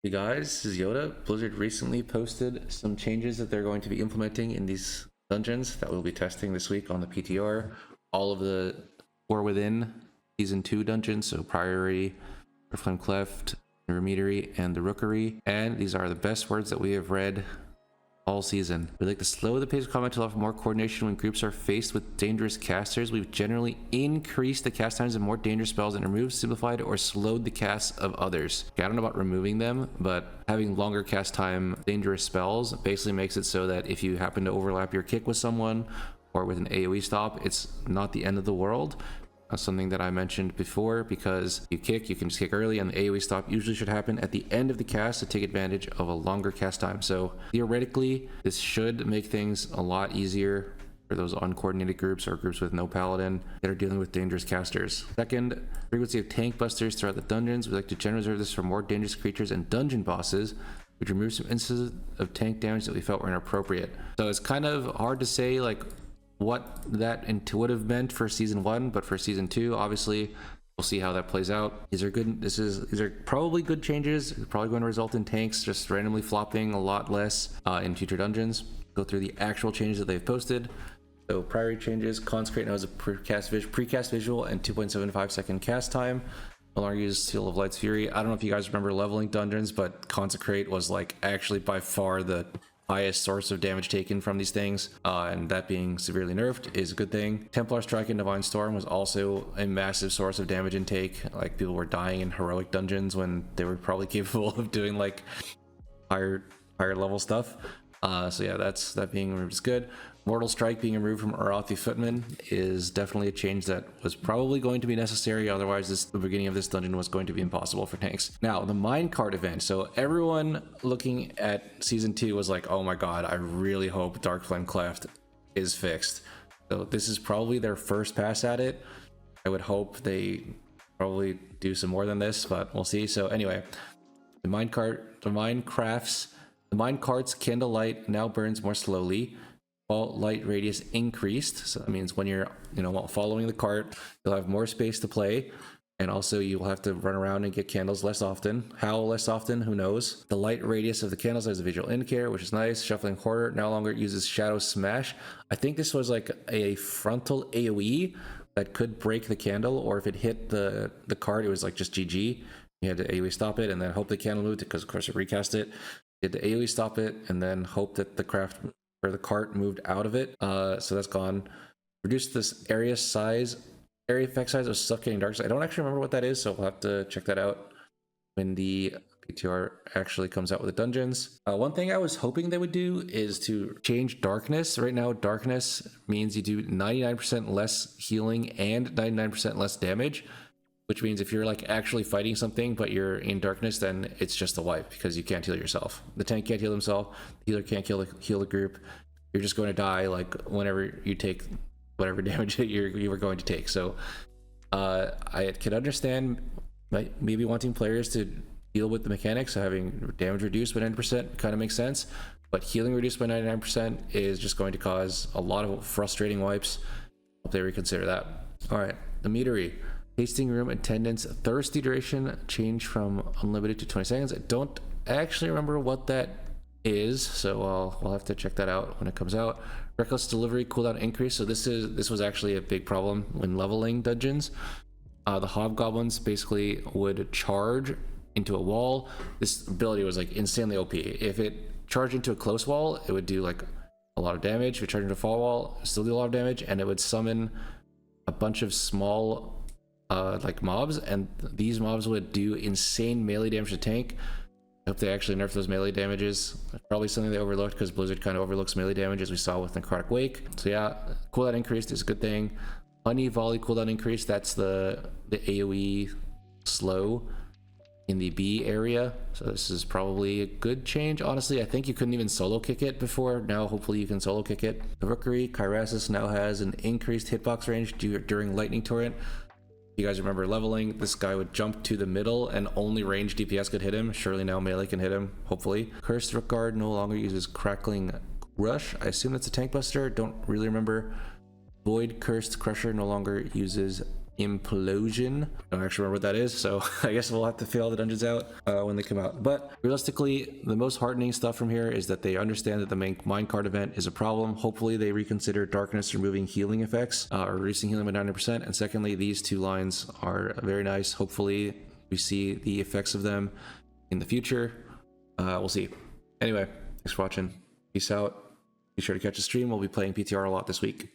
Hey guys, this is Yoda. Blizzard recently posted some changes that they're going to be implementing in these dungeons that we'll be testing this week on the PTR. All of the four within Season 2 dungeons, so Priory, Darkflame Cleft, Cinderbrew Meadery, and the Rookery. And these are the best words that we have read all season. We like to slow the pace of combat to allow for more coordination when groups are faced with dangerous casters. We've generally increased the cast times of more dangerous spells and removed, simplified, or slowed the cast of others. Okay, I don't know about removing them, but having longer cast time dangerous spells basically makes it so that if you happen to overlap your kick with someone or with an AoE stop, it's not the end of the world. Something that I mentioned before, because you can just kick early, and the AoE stop usually should happen at the end of the cast to take advantage of a longer cast time. So theoretically, this should make things a lot easier for those uncoordinated groups or groups with no paladin that are dealing with dangerous casters. Second, frequency of tank busters throughout the dungeons. We like to generally reserve this for more dangerous creatures and dungeon bosses, which removes some instances of tank damage that we felt were inappropriate. So it's kind of hard to say like what that would have meant for season 1, but for season 2, obviously we'll see how that plays out. These are good. These are probably good changes. It's probably going to result in tanks just randomly flopping a lot less in future dungeons. Go through the actual changes that they've posted. So Priory changes: Consecrate now has a precast visual and 2.75 second cast time. No longer use Seal of Light's Fury. I don't know if you guys remember leveling dungeons, but Consecrate was like actually by far the highest source of damage taken from these things, and that being severely nerfed is a good thing. Templar Strike and Divine Storm was also a massive source of damage intake. Like, people were dying in heroic dungeons when they were probably capable of doing like higher level stuff. So yeah, that being removed is good. Mortal Strike being removed from Arathi Footman is definitely a change that was probably going to be necessary. Otherwise, the beginning of this dungeon was going to be impossible for tanks. Now, the minecart event. So everyone looking at season 2 was like, oh my god, I really hope Darkflame Cleft is fixed. So this is probably their first pass at it. I would hope they probably do some more than this, but we'll see. So anyway, the minecart's candlelight now burns more slowly. While light radius increased, so that means when you're while following the cart, you'll have more space to play, and also you'll have to run around and get candles less often. How less often, who knows. The light radius of the candles has a visual indicator, which is nice. Shuffling Hoarder no longer uses Shadow Smash. I think this was like a frontal AoE that could break the candle, or if it hit the cart, it was like just GG. You had to AoE stop it and then hope the candle moved, because of course it recast it. You had to AoE stop it and then hope that the cart moved out of it. So that's gone. Reduce this area effect size of Suffocating Dark. I don't actually remember what that is, so we'll have to check that out when the PTR actually comes out with the dungeons. One thing I was hoping they would do is to change darkness. Right now, darkness means you do 99% less healing and 99% less damage, which means if you're like actually fighting something but you're in darkness, then it's just a wipe because you can't heal yourself. The tank can't heal himself, the healer can't heal the group. You're just going to die like whenever you take whatever damage you were going to take. So I can understand maybe wanting players to deal with the mechanics of having damage reduced by 90%, kind of makes sense, but healing reduced by 99% is just going to cause a lot of frustrating wipes. Hope they reconsider that. All right, the Meadery. Tasting room attendance thirsty duration changed from unlimited to 20 seconds. I don't actually remember what that is, so we'll have to check that out when it comes out. Reckless delivery cooldown increase. So this was actually a big problem when leveling dungeons. The hobgoblins basically would charge into a wall. This ability was like insanely OP. If it charged into a close wall, it would do like a lot of damage. If it charged into a far wall, it still do a lot of damage, and it would summon a bunch of small like mobs, and these mobs would do insane melee damage to tank. I hope they actually nerf those melee damages. Probably something they overlooked, because Blizzard kind of overlooks melee damage, as we saw with Necrotic Wake. So yeah, cooldown increased is a good thing. Honey Volley cooldown increase, that's the AoE slow in the B area. So this is probably a good change. Honestly, I think you couldn't even solo kick it before. Now hopefully you can solo kick it. The Rookery, Kyrasis now has an increased hitbox range during Lightning Torrent. You guys remember leveling, this guy would jump to the middle and only ranged DPS could hit him. Surely now melee can hit him, hopefully. Cursed Rookguard no longer uses Crackling Rush. I assume that's a tank buster, don't really remember. Void Cursed Crusher no longer uses Implosion. I don't actually remember what that is, so I guess we'll have to fill the dungeons out when they come out. But realistically, the most heartening stuff from here is that they understand that the main minecart event is a problem. Hopefully they reconsider darkness removing healing effects, or reducing healing by 90%. And secondly, these two lines are very nice. Hopefully we see the effects of them in the future. We'll see. Anyway, thanks for watching. Peace out. Be sure to catch a stream. We'll be playing PTR a lot this week.